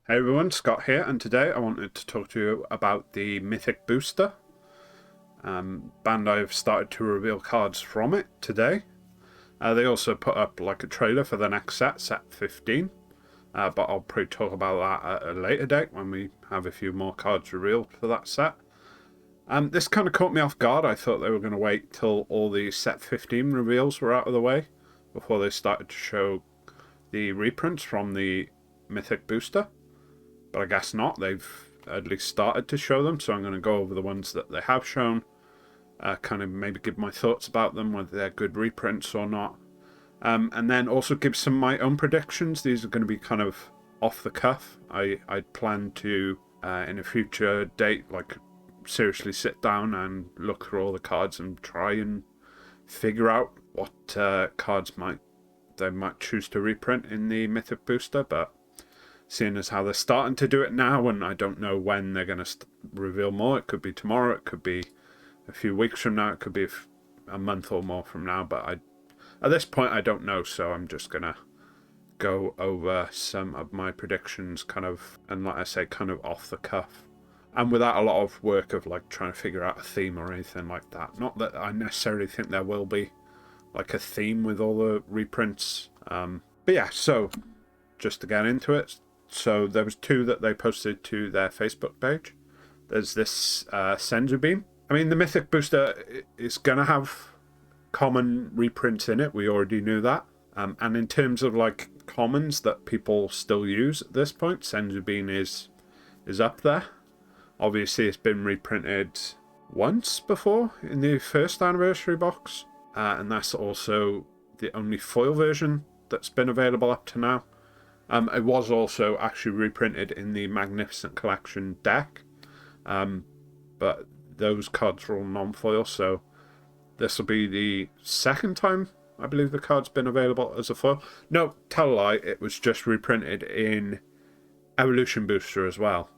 Hey everyone, Scott here, and today I wanted to talk to you about the Mythic Booster. Bandai have started to reveal cards from it today. They also put up like a trailer for the next set, set 15. But I'll probably talk about that at a later date when we have a few more cards revealed for that set. This kind of caught me off guard. I thought they were going to wait till all the set 15 reveals were out of the way before they started to show the reprints from the Mythic Booster. But I guess not. They've at least started to show them, so I'm going to go over the ones that they have shown, kind of maybe give my thoughts about them, whether they're good reprints or not, and then also give some of my own predictions. These are going to be kind of off the cuff. I plan to, in a future date, like seriously sit down and look through all the cards and try and figure out what cards they might choose to reprint in the Mythic Booster, but seeing as how they're starting to do it now, and I don't know when they're going to reveal more. It could be tomorrow, it could be a few weeks from now, it could be a month or more from now, but at this point I don't know, so I'm just going to go over some of my predictions kind of, and like I say, kind of off the cuff, and without a lot of work of like trying to figure out a theme or anything like that. Not that I necessarily think there will be like a theme with all the reprints, but yeah, so just to get into it. So there was two that they posted to their Facebook page. There's this Senzu Beam. I mean, the Mythic Booster is going to have common reprints in it. We already knew that. And in terms of like commons that people still use at this point, Senzu Beam is up there. Obviously, it's been reprinted once before in the first anniversary box. And that's also the only foil version that's been available up to now. It was also actually reprinted in the Magnificent Collection deck, but those cards are all non-foil, so this will be the second time I believe the card's been available as a foil. No, tell a lie, it was just reprinted in Evolution Booster as well,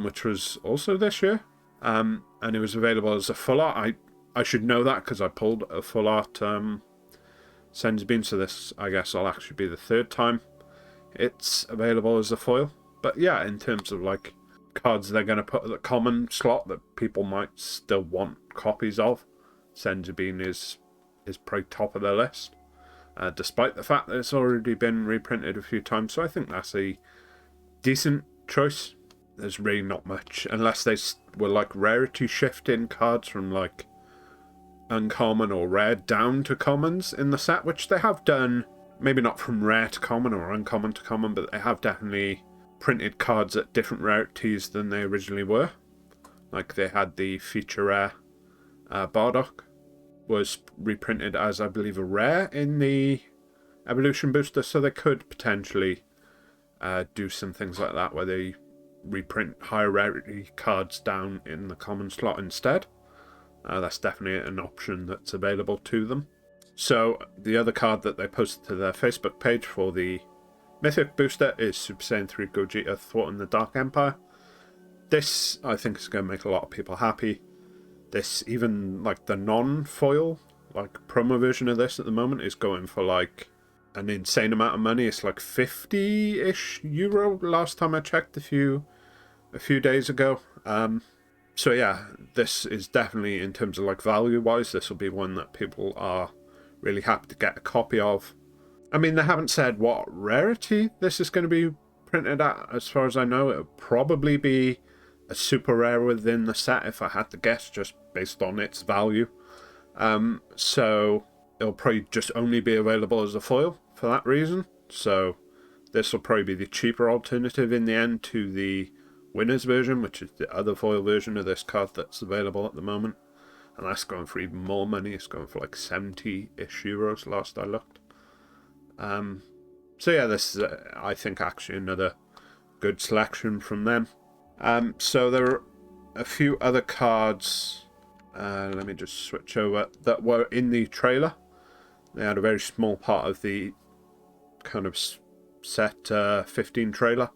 which was also this year, and it was available as a full art. I should know that because I pulled a full art Senzu Beam, so this I guess will actually be the third time it's available as a foil. But yeah, in terms of like cards they're going to put at the common slot that people might still want copies of, Senzu Beam is probably top of their list, despite the fact that it's already been reprinted a few times. So I think that's a decent choice. There's really not much, unless they were like rarity shifting cards from like uncommon or rare down to commons in the set, which they have done. Maybe not from rare to common or uncommon to common, but they have definitely printed cards at different rarities than they originally were. Like they had the feature rare Bardock was reprinted as, I believe, a rare in the Evolution Booster, so they could potentially do some things like that where they reprint higher rarity cards down in the common slot instead. That's definitely an option that's available to them. So the other card that they posted to their Facebook page for the Mythic Booster is Super Saiyan 3 Gogeta Thwarting the Dark Empire. This, I think, is going to make a lot of people happy. This, even like the non-foil, like promo version of this at the moment, is going for like an insane amount of money. It's like 50-ish euro last time I checked a few days ago. So yeah, this is definitely, in terms of like value-wise, this will be one that people are really happy to get a copy of. I mean, they haven't said what rarity this is going to be printed at. As far as I know, it'll probably be a super rare within the set, if I had to guess, just based on its value. So it'll probably just only be available as a foil for that reason. So this will probably be the cheaper alternative in the end to the winner's version, which is the other foil version of this card that's available at the moment. And that's going for even more money. It's going for like 70-ish euros last I looked. So yeah, this is, I think, actually another good selection from them. So there are a few other cards, let me just switch over, that were in the trailer. They had a very small part of the kind of set 15 trailer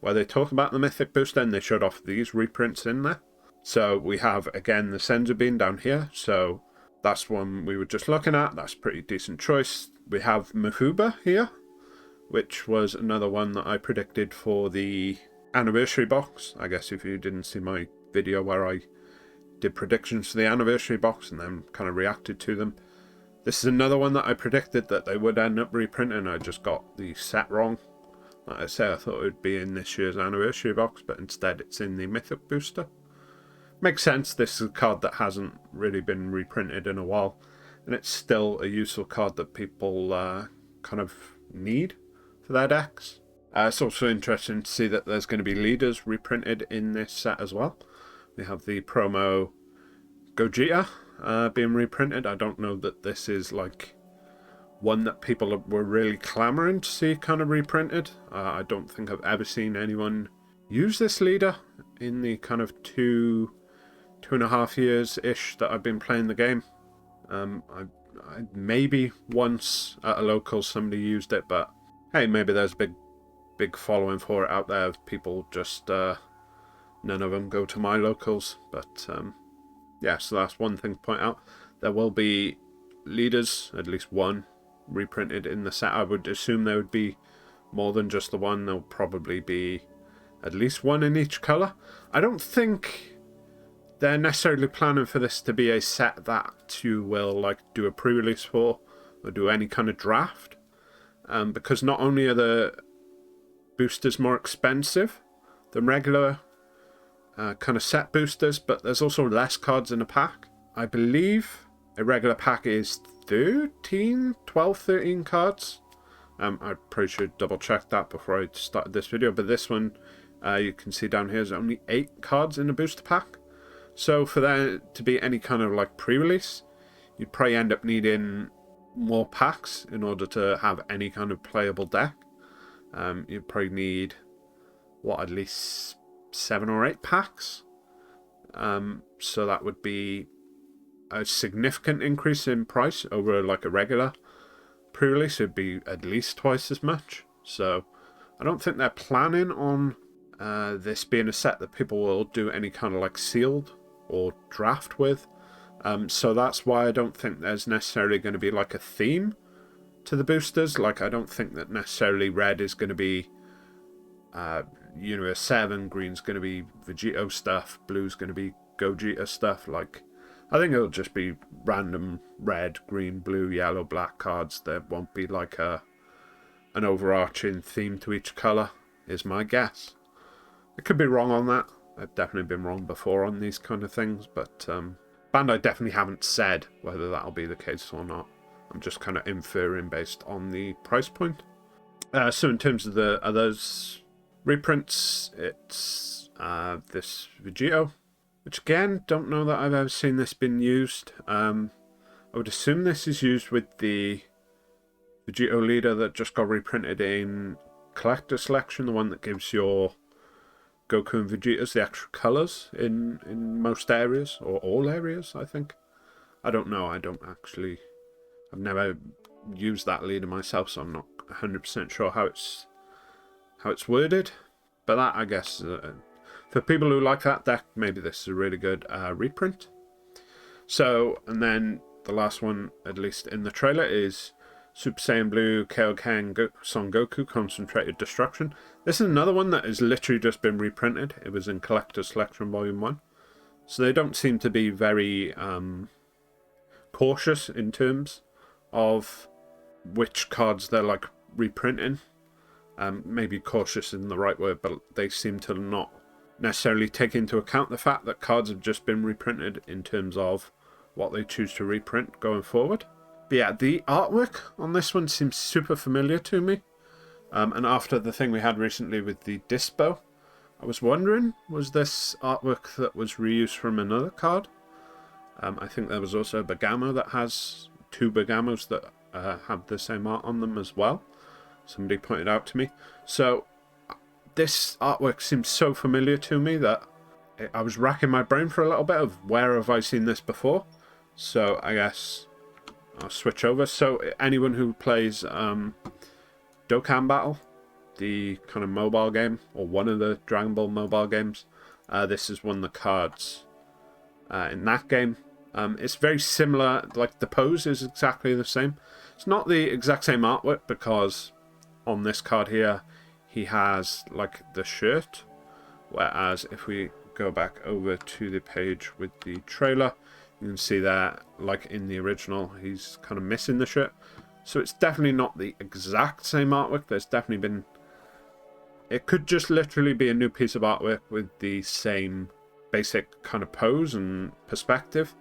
where they talk about the Mythic Booster, and they showed off these reprints in there. So we have, again, the Senzu Beam down here. So that's one we were just looking at. That's a pretty decent choice. We have Mahuba here, which was another one that I predicted for the anniversary box. I guess if you didn't see my video where I did predictions for the anniversary box and then kind of reacted to them, this is another one that I predicted that they would end up reprinting. I just got the set wrong. Like I say, I thought it would be in this year's anniversary box, but instead it's in the Mythic Booster. Makes sense, this is a card that hasn't really been reprinted in a while, and it's still a useful card that people kind of need for their decks. It's also interesting to see that there's going to be leaders reprinted in this set as well. We have the promo Gogeta being reprinted. I don't know that this is like one that people were really clamoring to see kind of reprinted. I don't think I've ever seen anyone use this leader in the kind of two and a half years-ish that I've been playing the game. I maybe once at a local somebody used it, but hey, maybe there's a big following for it out there. People just none of them go to my locals, but yeah, so that's one thing to point out. There will be leaders, at least one, reprinted in the set. I would assume there would be more than just the one. There'll probably be at least one in each color. I don't think they're necessarily planning for this to be a set that you will like do a pre-release for or do any kind of draft, because not only are the boosters more expensive than regular kind of set boosters, but there's also less cards in a pack. I believe a regular pack is 12, 13 cards. I probably should double check that before I started this video, but this one you can see down here is only 8 cards in a booster pack. So for there to be any kind of like pre-release, you'd probably end up needing more packs in order to have any kind of playable deck. You'd probably need, what, at least 7 or 8 packs. So that would be a significant increase in price over like a regular pre-release. It'd be at least twice as much. So I don't think they're planning on this being a set that people will do any kind of like sealed or draft with. So that's why I don't think there's necessarily going to be like a theme to the boosters. Like, I don't think that necessarily red is going to be Universe 7, green's going to be Vegito stuff, blue's going to be Gogeta stuff. Like, I think it'll just be random red, green, blue, yellow, black cards. There won't be like an overarching theme to each color, is my guess. I could be wrong on that. I've definitely been wrong before on these kind of things, but Bandai definitely haven't said whether that'll be the case or not. I'm just kind of inferring based on the price point. So in terms of the others reprints, it's this Vegito, which again, don't know that I've ever seen this been used. I would assume this is used with the Vegito leader that just got reprinted in Collector Selection, the one that gives your Goku and Vegeta's the extra colours in most areas, or all areas, I think. I don't know, I've never used that leader myself, so I'm not 100% sure how it's worded. But that, I guess, for people who like that deck, maybe this is a really good reprint. So, and then the last one, at least in the trailer, is Super Saiyan Blue Kaioken Son Goku Concentrated Destruction. This is another one that has literally just been reprinted. It was in Collector Selection Volume 1. So they don't seem to be very cautious in terms of which cards they're like reprinting. Maybe cautious isn't the right word, but they seem to not necessarily take into account the fact that cards have just been reprinted in terms of what they choose to reprint going forward. But yeah, the artwork on this one seems super familiar to me. And after the thing we had recently with the Dispo, I was wondering, was this artwork that was reused from another card? I think there was also a Bergamo that has 2 Bergamos that have the same art on them as well. Somebody pointed out to me. So this artwork seems so familiar to me that I was racking my brain for a little bit of where have I seen this before. So I guess I'll switch over. So anyone who plays Dokkan Battle, the kind of mobile game, or one of the Dragon Ball mobile games, this is one of the cards in that game. It's very similar, like the pose is exactly the same. It's not the exact same artwork because on this card here, he has like the shirt, whereas if we go back over to the page with the trailer, you can see there, like in the original, he's kind of missing the shirt. So it's definitely not the exact same artwork. There's definitely been... It could just literally be a new piece of artwork with the same basic kind of pose and perspective.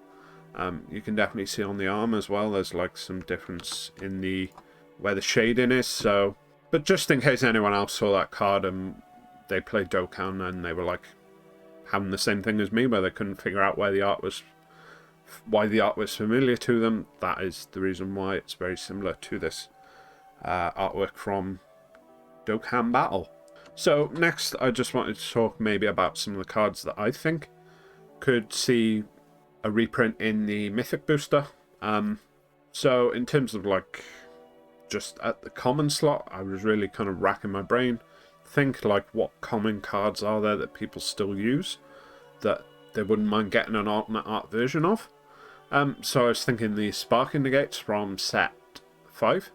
You can definitely see on the arm as well, there's like some difference in the where the shading is. So, but just in case anyone else saw that card and they played Dokkan and they were like having the same thing as me, where they couldn't figure out why the art was familiar to them, that is the reason why it's very similar to this artwork from Dokkan Battle. So next, I just wanted to talk maybe about some of the cards that I think could see a reprint in the Mythic Booster. So in terms of like just at the common slot, I was really kind of racking my brain, think like what common cards are there that people still use that they wouldn't mind getting an alternate art version of. So I was thinking the Sparking Negates from set 5,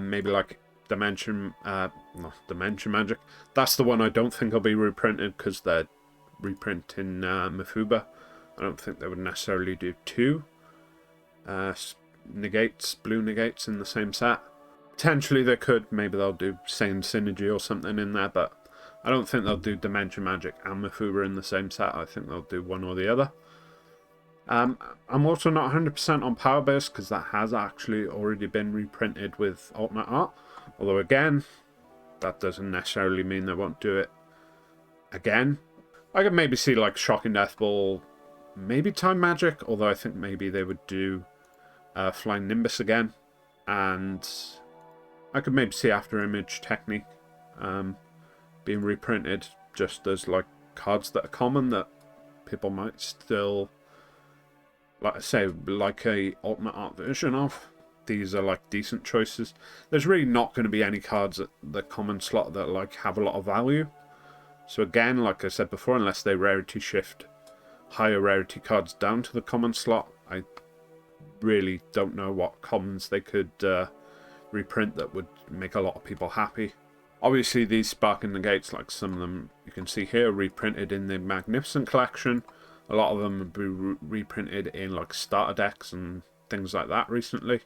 maybe like Dimension Magic. That's the one I don't think will be reprinted because they're reprinting Mifuba. I don't think they would necessarily do 2 negates, blue negates in the same set. Potentially they could, maybe they'll do same synergy or something in there, but I don't think they'll do Dimension Magic and Mifuba in the same set. I think they'll do one or the other. I'm also not 100% on Power Burst because that has actually already been reprinted with alternate art. Although again, that doesn't necessarily mean they won't do it again. I could maybe see like Shocking Death Ball, maybe Time Magic, although I think maybe they would do Flying Nimbus again. And I could maybe see After Image Technique being reprinted just as like cards that are common that people might still, like I say, like a alternate art version of. These are like decent choices. There's really not going to be any cards at the common slot that like have a lot of value. So again, like I said before, unless they rarity shift higher rarity cards down to the common slot, I really don't know what commons they could reprint that would make a lot of people happy. Obviously these Sparking Negates, like some of them you can see here, reprinted in the Magnificent Collection. A lot of them have been reprinted in like starter decks and things like that recently.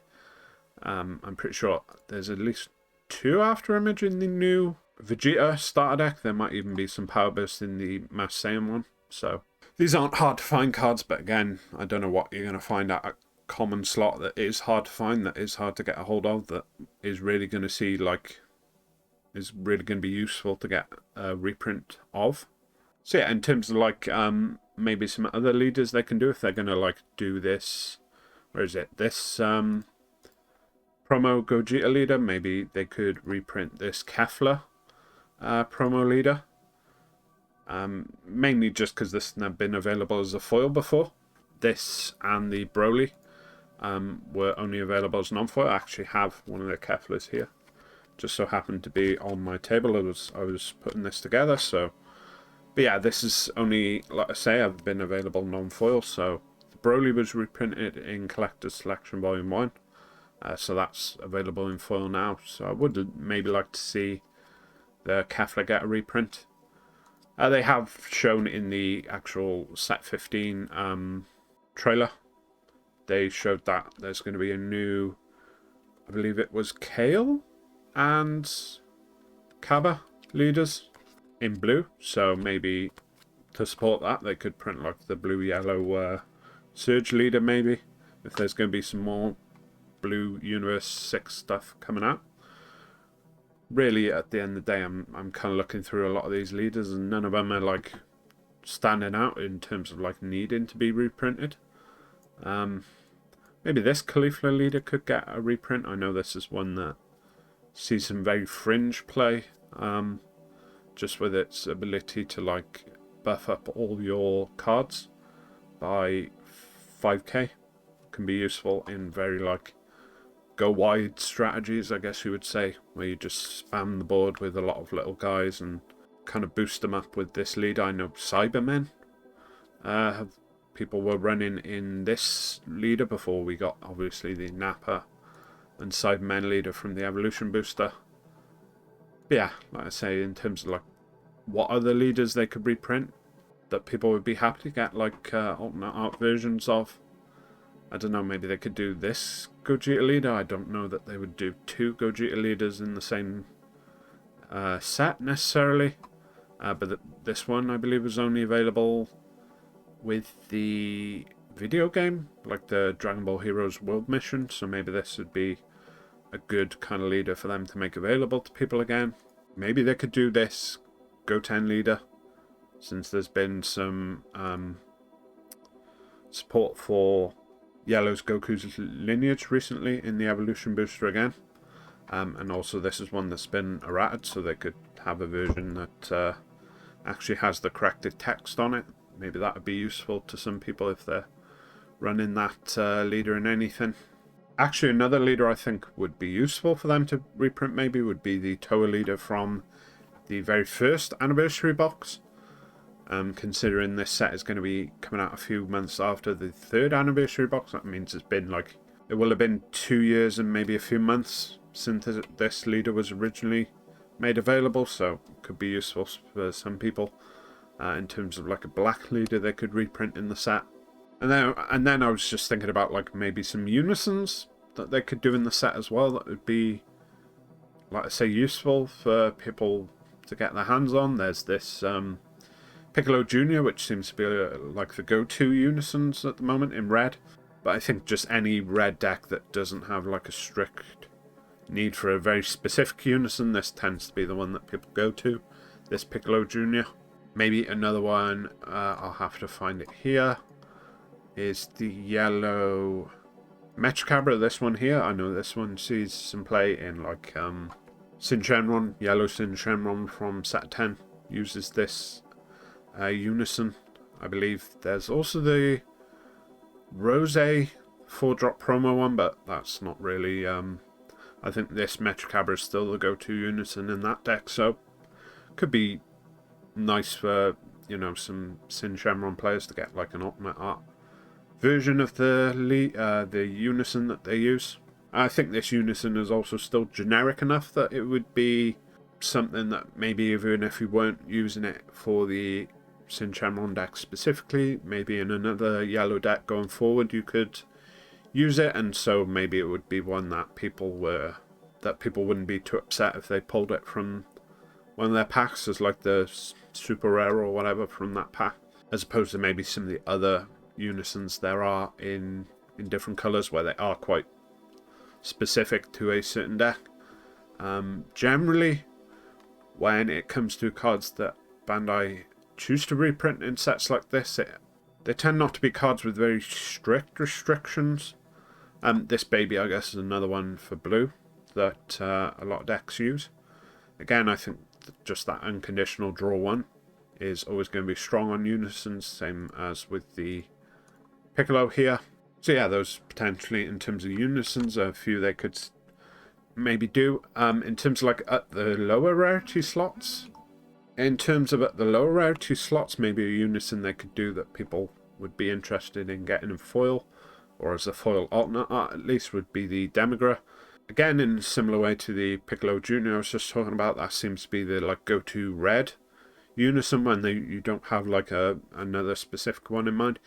I'm pretty sure there's at least 2 After Image in the new Vegeta starter deck. There might even be some Power Burst in the Master Saiyan one. So these aren't hard to find cards, but again, I don't know what you're going to find at a common slot that is hard to find, that is hard to get a hold of, that is really going to see like is really going to be useful to get a reprint of. So yeah, in terms of like maybe some other leaders they can do if they're going to like do this, where is it, this promo Gogeta leader, maybe they could reprint this Kefla promo leader. Mainly just because this has never been available as a foil before. This and the Broly were only available as non-foil. I actually have one of the Keflas here. Just so happened to be on my table as I was putting this together. So, but yeah, this is only, like I say, I've been available non-foil. So the Broly was reprinted in Collector's Selection Volume 1. So that's available in foil now. So I would maybe like to see the Kefla get a reprint. They have shown in the actual Set 15 trailer, they showed that there's going to be a new, I believe it was Kale and Kaba leaders in blue. So maybe to support that, they could print like the blue-yellow Surge leader maybe, if there's going to be some more Blue Universe 6 stuff coming out. Really, at the end of the day, I'm kind of looking through a lot of these leaders, and none of them are like standing out in terms of like needing to be reprinted. Maybe this Caulifla leader could get a reprint. I know this is one that sees some very fringe play, just with its ability to like buff up all your cards by 5k. Can be useful in very like go wide strategies, I guess you would say, where you just spam the board with a lot of little guys and kind of boost them up with this leader. I know Cybermen people were running in this leader before we got obviously the Nappa and Cybermen leader from the Evolution Booster. But yeah, like I say, in terms of like what other leaders they could reprint that people would be happy to get, like alternate art versions of. I don't know, maybe they could do this Gogeta leader. I don't know that they would do 2 Gogeta leaders in the same set necessarily. But this one, I believe, was only available with the video game, like the Dragon Ball Heroes World Mission. So maybe this would be a good kind of leader for them to make available to people again. Maybe they could do this Goten leader, since there's been some support for Yellow's Goku's lineage recently in the Evolution Booster again. And also this is one that's been errated, so they could have a version that actually has the corrected text on it. Maybe that would be useful to some people if they're running that leader in anything. Actually, another leader I think would be useful for them to reprint maybe would be the Toa leader from the very first anniversary box. Considering this set is going to be coming out a few months after the 3rd anniversary box, that means it's been like, it will have been 2 years and maybe a few months since this leader was originally made available, so it could be useful for some people in terms of like a black leader they could reprint in the set. And then I was just thinking about like maybe some unisons that they could do in the set as well that would be, like I say, useful for people to get their hands on. There's this Piccolo Jr., which seems to be like the go-to unisons at the moment in red. But I think just any red deck that doesn't have like a strict need for a very specific unison, this tends to be the one that people go to, this Piccolo Jr. Maybe another one, I'll have to find it here, is the yellow Metrocabra, this one here. I know this one sees some play in like Shinsenron, yellow Shinsenron from set 10 uses this unison. I believe there's also the Rose 4-drop promo one, but that's not really, I think this Metrocabra is still the go-to unison in that deck, so could be nice for, you know, some Shinsenron players to get like an ultimate art version of the unison that they use. I think this unison is also still generic enough that it would be something that maybe even if you weren't using it for the Shinsenron deck specifically, maybe in another yellow deck going forward you could use it, and so maybe it would be one that people wouldn't be too upset if they pulled it from one of their packs as like the super rare or whatever from that pack, as opposed to maybe some of the other unisons there are in different colours where they are quite specific to a certain deck. Generally, when it comes to cards that Bandai choose to reprint in sets like this, they tend not to be cards with very strict restrictions. This baby, I guess, is another one for blue that a lot of decks use. Again, I think just that unconditional draw one is always going to be strong on unisons, same as with the Piccolo here. So yeah, those potentially in terms of unisons are a few they could maybe do. In terms of like at the lower rarity slots, maybe a unison they could do that people would be interested in getting in foil, or as a foil alternate art at least, would be the Demigra. Again, in a similar way to the Piccolo Jr. I was just talking about, that seems to be the like go-to red unison when you don't have like another specific one in mind.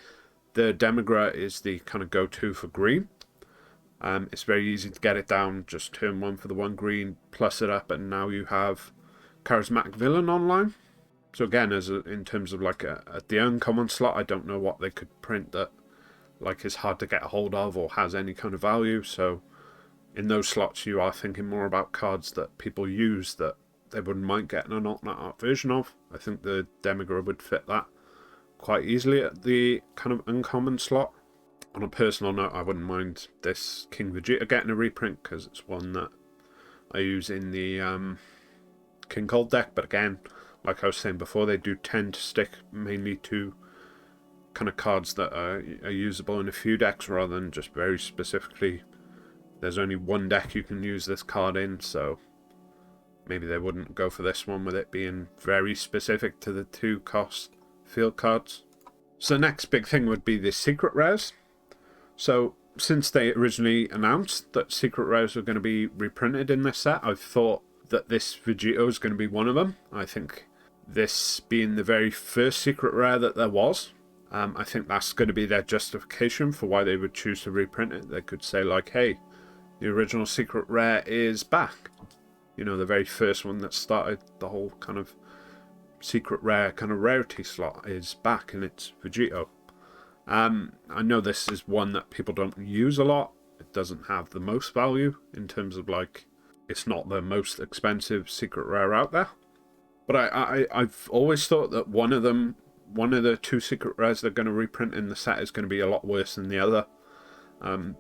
The Demigra is the kind of go-to for green. It's very easy to get it down, just turn 1 for the 1 green, plus it up, and now you have Charismatic Villain online. So again, in terms of like at the uncommon slot, I don't know what they could print that like is hard to get a hold of or has any kind of value. So in those slots, you are thinking more about cards that people use that they wouldn't mind getting an alternate art version of. I think the Demigra would fit that quite easily at the kind of uncommon slot. On a personal note, I wouldn't mind this King Vegeta getting a reprint, because it's one that I use in the King Cold deck. But again, like I was saying before, they do tend to stick mainly to kind of cards that are usable in a few decks, rather than just very specifically there's only one deck you can use this card in. So maybe they wouldn't go for this one with it being very specific to the 2 cost field cards. So the next big thing would be the secret rares. So since they originally announced that secret rares were going to be reprinted in this set, I thought that this Vegito is going to be one of them. I think this being the very first secret rare that there was, I think that's going to be their justification for why they would choose to reprint it. They could say like, hey, the original secret rare is back. You know, the very first one that started the whole kind of secret rare kind of rarity slot is back, and it's Vegito. I know this is one that people don't use a lot. It doesn't have the most value in terms of like, it's not the most expensive secret rare out there. But I've always thought that one of the two secret rares they're going to reprint in the set is going to be a lot worse than the other.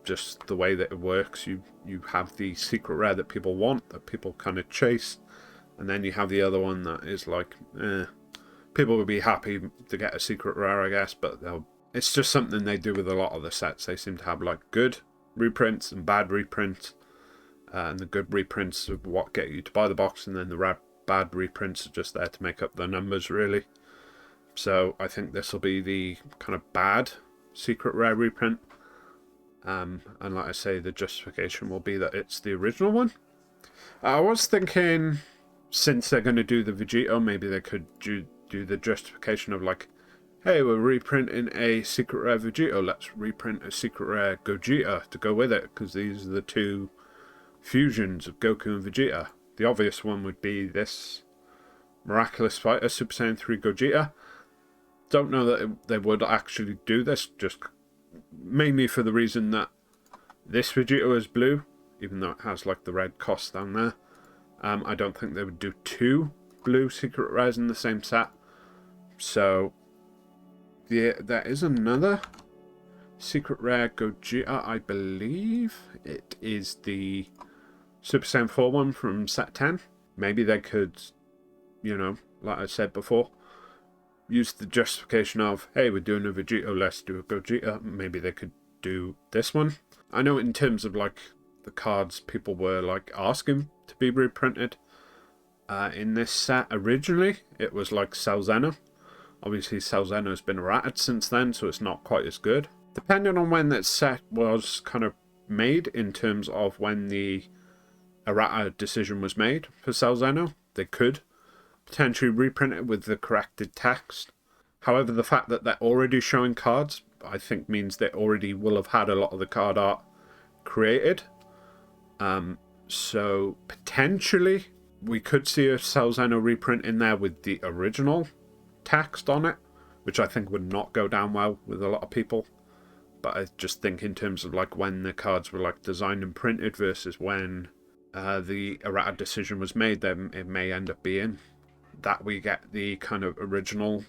Just the way that it works, you have the secret rare that people want, that people kind of chase, and then you have the other one that is like, people would be happy to get a secret rare, I guess, but it's just something they do with a lot of the sets. They seem to have like good reprints and bad reprints, and the good reprints are what get you to buy the box, and then the bad reprints are just there to make up the numbers, really. So I think this will be the kind of bad secret rare reprint. And like I say, the justification will be that it's the original one. I was thinking, since they're going to do the Vegito, maybe they could do the justification of like, hey, we're reprinting a secret rare Vegito, let's reprint a secret rare Gogeta to go with it, because these are the two fusions of Goku and Vegeta. The obvious one would be this Miraculous Fighter Super Saiyan 3 Gogeta. Don't know that they would actually do this, just mainly for the reason that this Vegito is blue, even though it has like the red cost down there. I don't think they would do two blue secret rares in the same set. So there is another secret rare Gogeta, I believe it is the Super Saiyan 4 one from set 10. Maybe they could, you know, like I said before, use the justification of, hey, we're doing a Vegito, let's do a Gogeta. Maybe they could do this one. I know in terms of like the cards, people were like asking to be reprinted. In this set originally, it was like Cell Zeno. Obviously Cell Zeno has been errated since then, so it's not quite as good. Depending on when that set was kind of made, in terms of when the errata decision was made for Cell Zeno, they could potentially reprint it with the corrected text. However, the fact that they're already showing cards, I think means they already will have had a lot of the card art created. So potentially we could see a Cell Zeno reprint in there with the original text on it, which I think would not go down well with a lot of people. But I just think in terms of like when the cards were like designed and printed versus when the errata decision was made, then it may end up being that we get the kind of original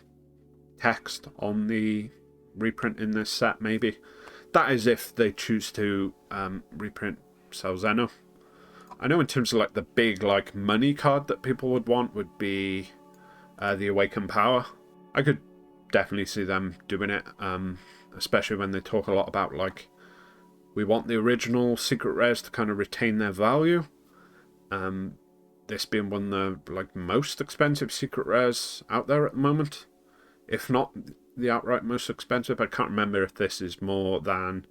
text on the reprint in this set. Maybe that is if they choose to reprint Cell Zeno. I know in terms of like the big like money card that people would want would be the Awakened Power. I could definitely see them doing it, especially when they talk a lot about like, we want the original secret rares to kind of retain their value. This being one of the like most expensive secret rares out there at the moment, if not the outright most expensive. I can't remember if this is more than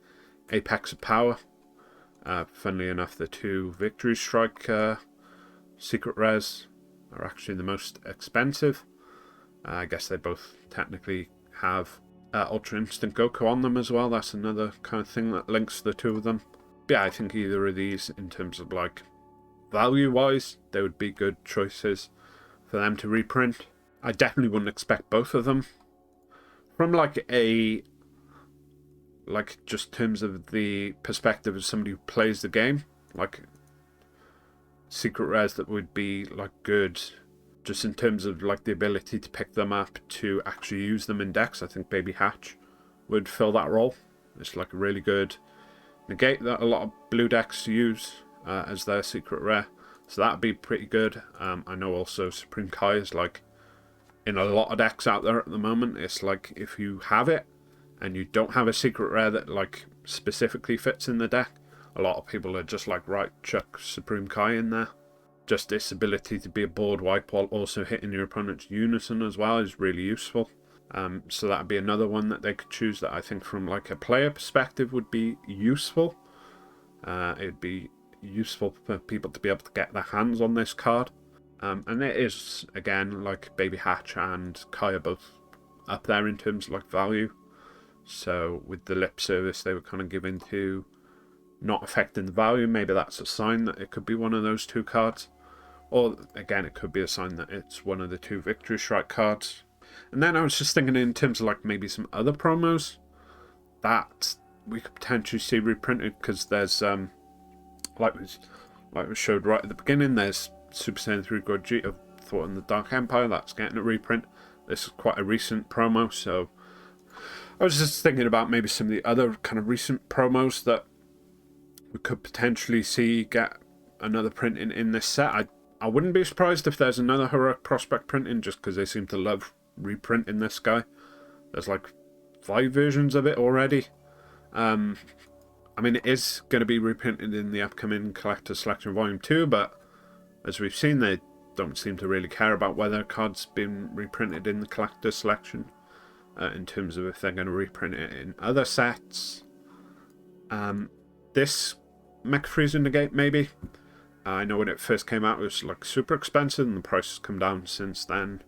Apex of Power. Funnily enough, the two Victory Strike secret rares are actually the most expensive. I guess they both technically have Ultra Instinct Goku on them as well. That's another kind of thing that links the two of them. But yeah, I think either of these, in terms of like value-wise, they would be good choices for them to reprint. I definitely wouldn't expect both of them. From like a, like just terms of the perspective of somebody who plays the game, like secret rares that would be like good just in terms of like the ability to pick them up to actually use them in decks, I think Baby Hatch would fill that role. It's like a really good negate that a lot of blue decks use as their secret rare, so that'd be pretty good. I know also Supreme Kai is like in a lot of decks out there at the moment. It's like if you have it and you don't have a secret rare that like specifically fits in the deck, a lot of people are just like, right, chuck Supreme Kai in there. Just its ability to be a board wipe while also hitting your opponent's unison as well is really useful. So that'd be another one that they could choose that I think from like a player perspective would be useful. It'd be useful for people to be able to get their hands on this card. And it is, again, like Baby Hatch and Kai are both up there in terms of like value. So with the lip service they were kind of giving to not affecting the value, maybe that's a sign that it could be one of those two cards. Or again, it could be a sign that it's one of the two Victory Strike cards. And then I was just thinking in terms of like maybe some other promos that we could potentially see reprinted, because there's like we showed right at the beginning, there's Super Saiyan 3 Gogeta Thought in the Dark Empire that's getting a reprint. This is quite a recent promo, so I was just thinking about maybe some of the other kind of recent promos that we could potentially see get another print in this set. I wouldn't be surprised if there's another Heroic Prospect printing, just because they seem to love reprinting this guy. There's like 5 versions of it already. I mean, it is going to be reprinted in the upcoming Collector's Selection Volume 2, but as we've seen, they don't seem to really care about whether a card's been reprinted in the Collector's Selection, in terms of if they're going to reprint it in other sets. This Mecha Frieza Negate, maybe. I know when it first came out it was like super expensive, and the price has come down since then.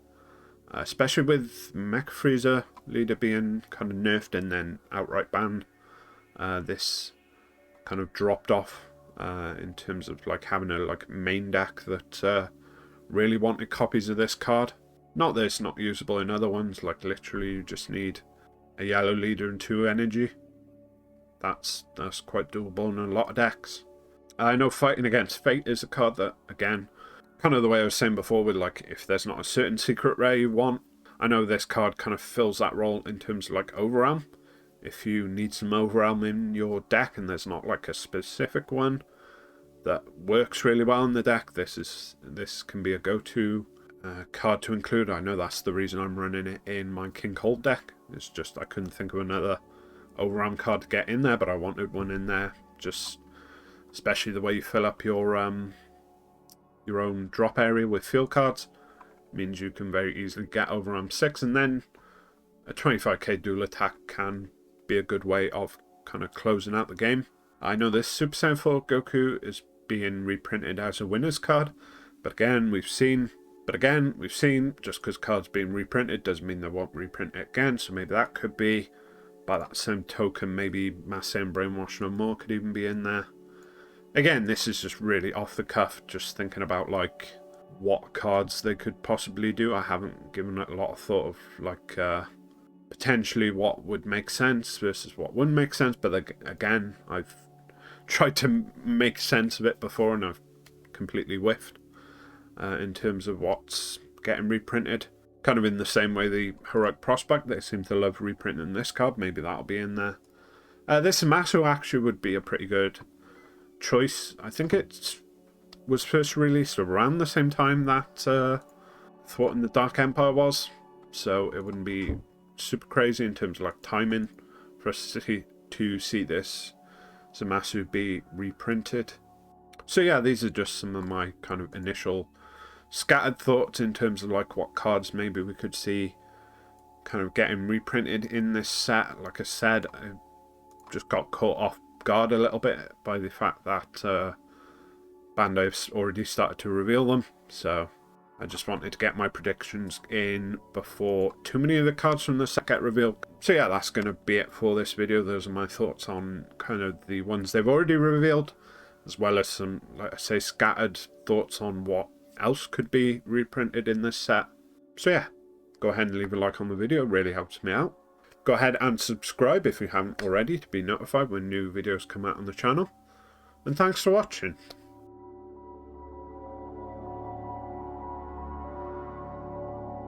Especially with Mecha Frieza Leader being kind of nerfed and then outright banned. This kind of dropped off in terms of like having a like main deck that really wanted copies of this card. Not that it's not usable in other ones, like literally you just need a yellow leader and 2 energy. That's quite doable in a lot of decks. I know Fighting Against Fate is a card that, again, kind of the way I was saying before with like if there's not a certain secret rare you want, I know this card kind of fills that role in terms of like Overwhelm. If you need some Overwhelm in your deck and there's not like a specific one that works really well in the deck, this can be a go-to card to include. I know that's the reason I'm running it in my King Cold deck. It's just I couldn't think of another Overwhelm card to get in there, but I wanted one in there, just especially the way you fill up your own drop area with field cards means you can very easily get Overwhelm 6, and then a 25k dual attack can be a good way of kind of closing out the game. I know this Super Saiyan 4 Goku is being reprinted as a winner's card, but again we've seen just because cards being reprinted doesn't mean they won't reprint it again, so maybe that could be. By that same token, maybe Mass and Brainwash No More could even be in there. Again, this is just really off the cuff, just thinking about like what cards they could possibly do. I haven't given it a lot of thought of like potentially what would make sense versus what wouldn't make sense, but again, I've tried to make sense of it before and I've completely whiffed in terms of what's getting reprinted. Kind of in the same way the Heroic Prospect, they seem to love reprinting this card, maybe that'll be in there. This Zamasu actually would be a pretty good choice. I think it was first released around the same time that Thought in the Dark Empire was, so it wouldn't be super crazy in terms of like timing for us to see this Zamasu be reprinted. So yeah, these are just some of my kind of initial scattered thoughts in terms of like what cards maybe we could see kind of getting reprinted in this set. Like I said, I just got caught off guard a little bit by the fact that Bandai's already started to reveal them, so I just wanted to get my predictions in before too many of the cards from the set get revealed. So yeah, that's going to be it for this video. Those are my thoughts on kind of the ones they've already revealed, as well as some, like I say, scattered thoughts on what else could be reprinted in this set. So yeah, go ahead and leave a like on the video, it really helps me out. Go ahead and subscribe if you haven't already to be notified when new videos come out on the channel. And thanks for watching.